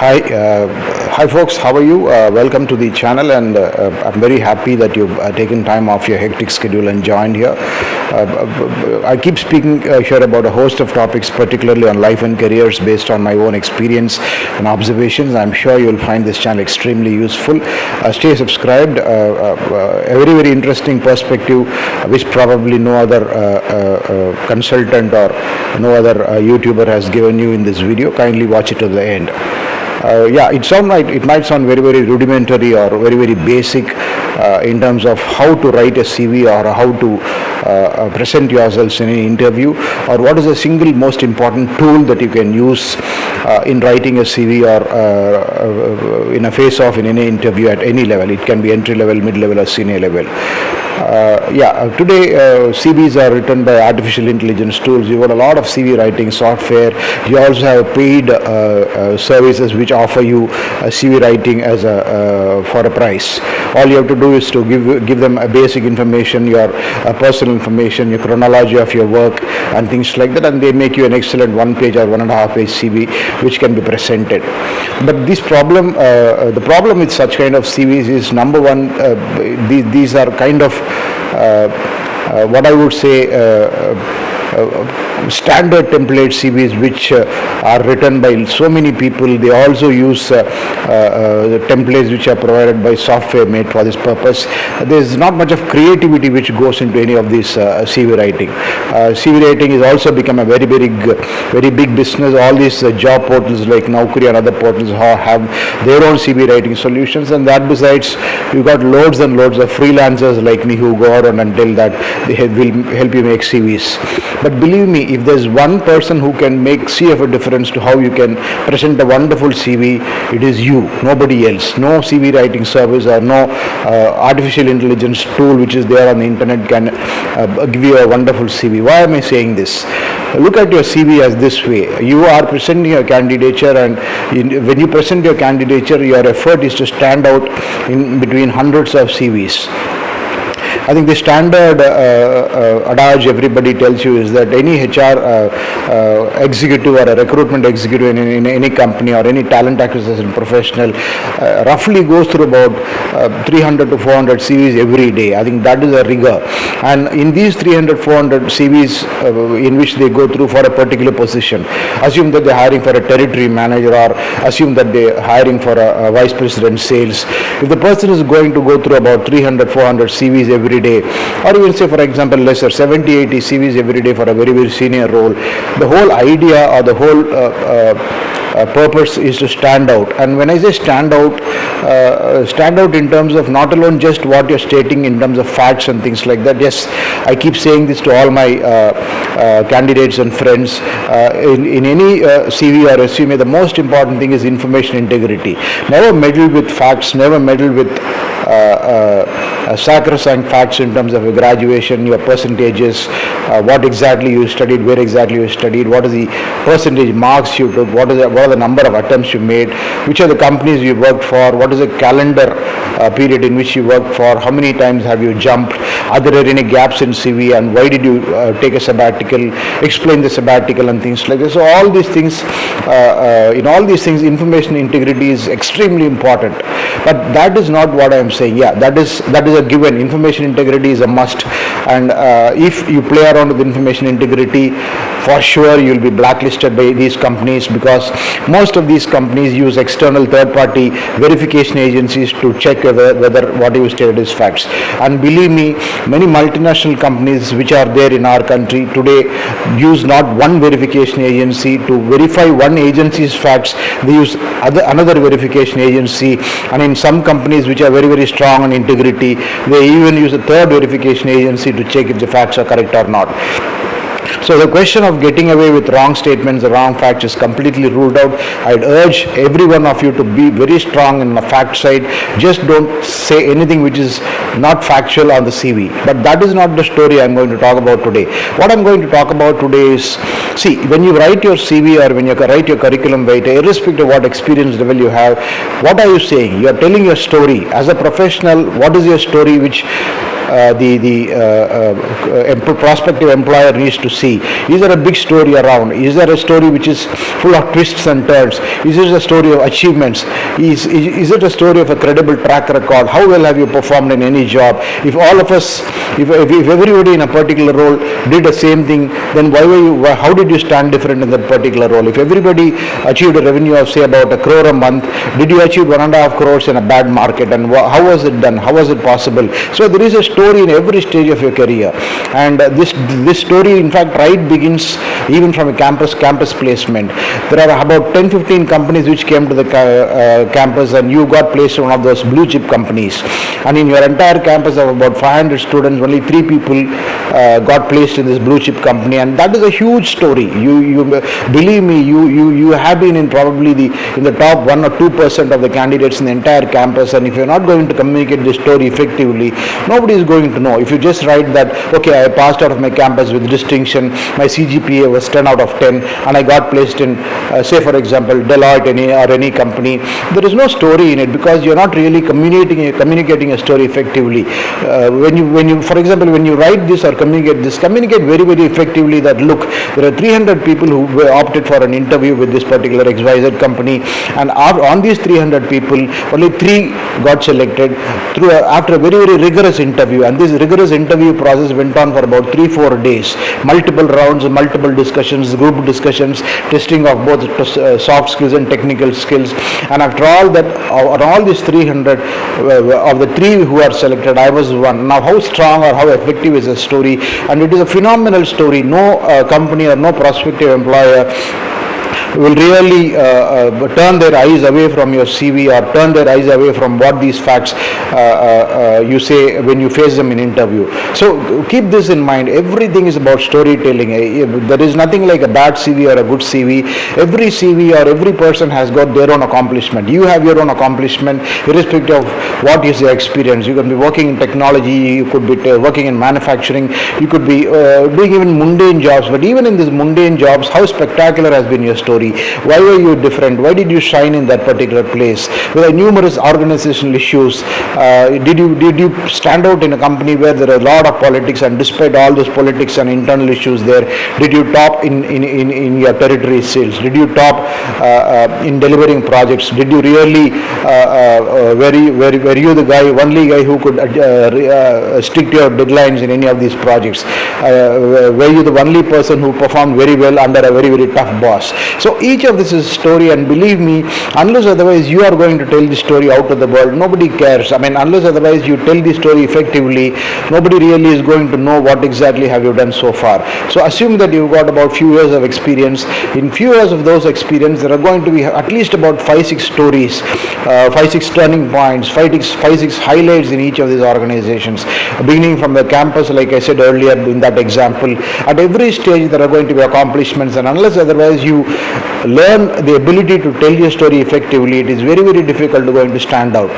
Hi folks, how are you? Welcome to the channel, and I'm very happy that you've taken time off your hectic schedule and joined here. I keep speaking here about a host of topics, particularly on life and careers based on my own experience and observations. I'm sure you'll find this channel extremely useful. Stay subscribed. A very, very interesting perspective which probably no other consultant or no other YouTuber has given you in this video. Kindly watch it to the end. It might sound very, very rudimentary or very, very basic in terms of how to write a CV or how to present yourselves in an interview, or what is the single most important tool that you can use in writing a CV or in a face-off in any interview at any level. It can be entry level, mid level, or senior level. Today CVs are written by artificial intelligence tools. You've got a lot of CV writing software. You also have paid services which offer you CV writing as for a price. All you have to do is to give them a basic information, your personal information, your chronology of your work and things like that, and they make you an excellent 1-page or 1.5-page CV which can be presented. But this problem, the problem with such kind of CVs is, number one, these are kind of what I would say standard template CVs which are written by so many people. They also use the templates which are provided by software made for this purpose. There is not much of creativity which goes into any of this CV writing. CV writing has also become a very big business. All these job portals like Naukri and other portals have their own CV writing solutions, and that besides, you got loads and loads of freelancers like me who go around and tell that they will help you make CVs. But believe me, if there's one person who can see of a difference to how you can present a wonderful CV, it is you, nobody else. No CV writing service or no artificial intelligence tool which is there on the internet can give you a wonderful CV. Why am I saying this? Look at your CV as this way. You are presenting your candidature, and when you present your candidature, your effort is to stand out in between hundreds of CVs. I think the standard adage everybody tells you is that any HR executive or a recruitment executive in any company or any talent acquisition professional roughly goes through about 300 to 400 CVs every day. I think that is a rigor. And in these 300, 400 CVs in which they go through for a particular position, assume that they're hiring for a territory manager, or assume that they're hiring for a vice president sales. If the person is going to go through about 300, 400 CVs every day, or even say for example lesser 70, 80 CVs every day for a very senior role, the whole idea or the whole purpose is to stand out. And when I say stand out in terms of not alone just what you're stating in terms of facts and things like that. Yes, I keep saying this to all my candidates and friends. In any CV or resume, the most important thing is information integrity. Never meddle with facts, never meddle with sacrosanct facts in terms of your graduation, your percentages, what exactly you studied, where exactly you studied, what is the percentage marks you took, what are the number of attempts you made, which are the companies you worked for, what is the calendar period in which you worked for, how many times have you jumped, are there any gaps in CV, and why did you take a sabbatical, explain the sabbatical and things like this. So all these things, in all these things, information integrity is extremely important. But that is not what I am saying. Yeah, that is a given. Information integrity is a must, and if you play around with information integrity, for sure you will be blacklisted by these companies, because most of these companies use external third-party verification agencies to check whether what you stated is facts. And believe me, many multinational companies which are there in our country today use not one verification agency to verify one agency's facts. They use another verification agency, and in some companies which are very strong on integrity, they even use a third verification agency to check if the facts are correct or not. So the question of getting away with wrong statements or wrong facts is completely ruled out. I'd urge every one of you to be very strong in the fact side. Just don't say anything which is not factual on the CV. But that is not the story I'm going to talk about today. What I'm going to talk about today is, see, when you write your CV or when you write your curriculum vitae, irrespective of what experience level you have, what are you saying? You are telling your story. As a professional, what is your story which prospective employer needs to see. Is there a big story around? Is there a story which is full of twists and turns? Is it a story of achievements? Is it a story of a credible track record? How well have you performed in any job? If all of us, if everybody in a particular role did the same thing, then how did you stand different in that particular role? If everybody achieved a revenue of say about 1 crore a month, did you achieve 1.5 crores in a bad market, and how was it done? How was it possible? So there is a story in every stage of your career, and this story in fact begins even from a campus placement. There are about 10-15 companies which came to the campus, and you got placed in one of those blue chip companies, and in your entire campus of about 500 students, only 3 people got placed in this blue chip company, and that is a huge story. You believe me, you have been in probably in the top 1 or 2% of the candidates in the entire campus, and if you're not going to communicate this story effectively, nobody is going to know. If you just write that, okay, I passed out of my campus with distinction, my CGPA was 10 out of 10, and I got placed in, say for example, Deloitte or any company, there is no story in it, because you're not really communicating a story effectively. When you, for example, when you write this or communicate very, very effectively that, look, there are 300 people who opted for an interview with this particular XYZ company, and on these 300 people, only 3 got selected after a very, very rigorous interview, and this rigorous interview process went on for about 3-4 days, multiple rounds, multiple discussions, group discussions, testing of both soft skills and technical skills, and after all that, on all these 300, of the 3 who are selected, I was one. Now how strong or how effective is a story? And it is a phenomenal story. No company or no prospective employer will really turn their eyes away from your CV, or turn their eyes away from what these facts you say when you face them in interview. So keep this in mind. Everything is about storytelling. There is nothing like a bad CV or a good CV. Every CV or every person has got their own accomplishment. You have your own accomplishment irrespective of what is your experience. You can be working in technology, you could be working in manufacturing, you could be doing even mundane jobs, but even in these mundane jobs, how spectacular has been your story? Why were you different? Why did you shine in that particular place? Were there numerous organizational issues? Did you stand out in a company where there are a lot of politics, and despite all those politics and internal issues there, did you top in your territory sales? Did you top in delivering projects? Did you really were you the only guy who could stick to your deadlines in any of these projects? Were you the only person who performed very well under a very, very tough boss? So each of this is a story, and believe me, unless otherwise you are going to tell the story out to the world, nobody cares. I mean, unless otherwise you tell the story effectively, nobody really is going to know what exactly have you done so far. So assume that you've got about few years of experience. In few years of those experience, there are going to be at least about 5-6 stories, 5-6 turning points, 5-6 highlights in each of these organizations. Beginning from the campus, like I said earlier in that example, at every stage there are going to be accomplishments, and unless otherwise you learn the ability to tell your story effectively, it is very, very difficult to going to stand out.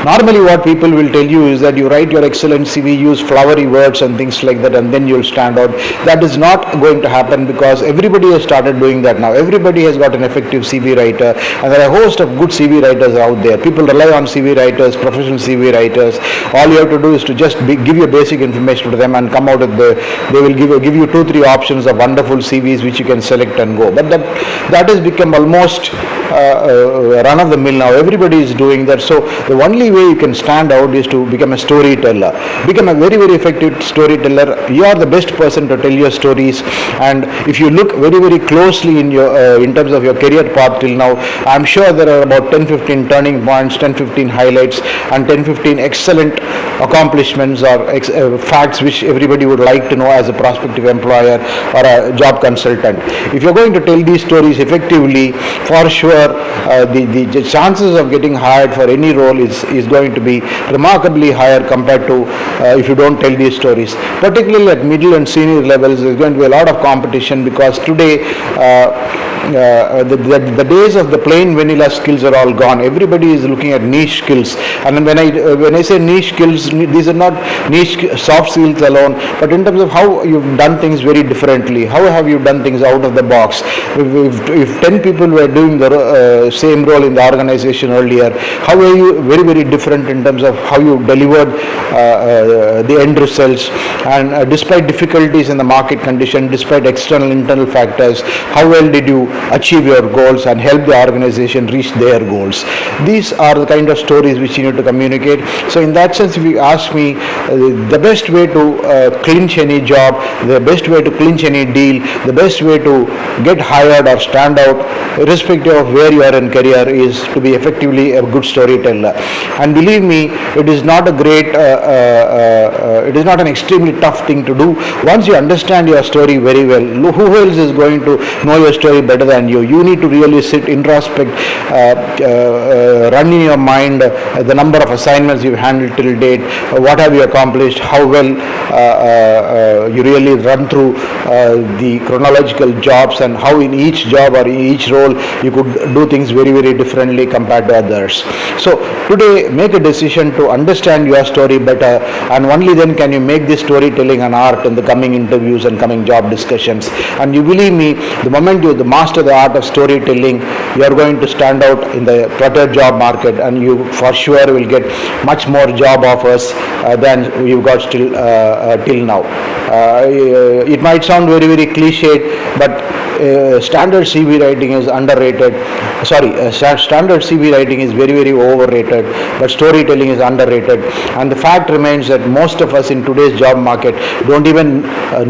Normally what people will tell you is that you write your excellent CV, use flowery words and things like that, and then you'll stand out. That is not going to happen, because everybody has started doing that now. Everybody has got an effective CV writer, and there are a host of good CV writers out there. People rely on CV writers, professional CV writers. All you have to do is to just give your basic information to them and come out with they will give you 2-3 options of wonderful CVs which you can select and go. But that has become almost run of the mill now. Everybody is doing that. So the only way you can stand out is to become a storyteller. Become a very, very effective storyteller. You are the best person to tell your stories, and if you look very, very closely in terms of your career path till now, I am sure there are about 10-15 turning points, 10-15 highlights, and 10-15 excellent accomplishments or facts which everybody would like to know as a prospective employer or a job consultant. If you're going to tell these stories effectively, for sure the chances of getting hired for any role is going to be remarkably higher compared to if you don't tell these stories. Particularly at middle and senior levels, there's going to be a lot of competition, because today the days of the plain vanilla skills are all gone. Everybody is looking at niche skills, and when I say niche skills, these are not niche soft skills alone, but in terms of how you've done things very differently. How have you done things out of the box? If 10 people were doing the same role in the organization earlier, how are you very, very different in terms of how you delivered the end results? And despite difficulties in the market condition, despite external, internal factors, how well did you achieve your goals and help the organization reach their goals? These are the kind of stories which you need to communicate. So in that sense, if you ask me, the best way to clinch any job, the best way to clinch any deal, the best way to get hired or stand out, irrespective of where you are in career, is to be effectively a good storyteller. And believe me, it is not a great, it is not an extremely tough thing to do. Once you understand your story very well, who else is going to know your story better than you? You need to really sit, introspect, run in your mind the number of assignments you've handled till date, what have you accomplished, how well you really run through the chronological jobs, and how in each job or in each role you could do things very, very differently compared to others. So today, make a decision to understand your story better, and only then can you make this storytelling an art in the coming interviews and coming job discussions. And you believe me, the moment you master the art of storytelling, you are going to stand out in the cluttered job market, and you for sure will get much more job offers than you got till now. It might sound very, very cliched, but standard CV writing is underrated. Standard CV writing is very, very overrated, but storytelling is underrated. And the fact remains that most of us in today's job market don't even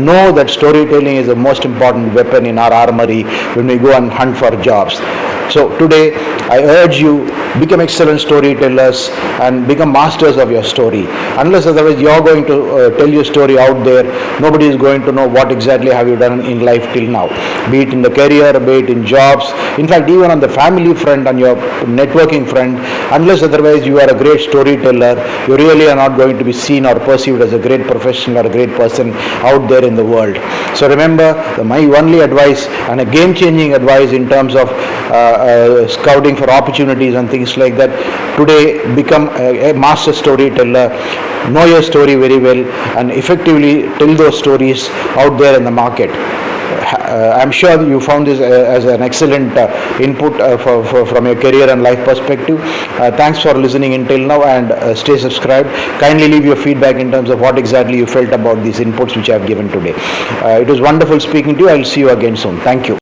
know that storytelling is the most important weapon in our armory when we go and hunt for jobs. So today, I urge you, become excellent storytellers and become masters of your story. Unless otherwise you're going to tell your story out there, nobody is going to know what exactly have you done in life till now. Be it in the career, be it in jobs, in fact even on the family front and your networking front, unless otherwise you are a great storyteller, you really are not going to be seen or perceived as a great professional or a great person out there in the world. So remember, my only advice and a game-changing advice in terms of scouting for opportunities and things like that, today become a master storyteller, know your story very well, and effectively tell those stories out there in the market. I'm sure you found this as an excellent input from your career and life perspective. Thanks for listening until now, and stay subscribed. Kindly leave your feedback in terms of what exactly you felt about these inputs which I have given today. It was wonderful speaking to you. I will see you again soon. Thank you.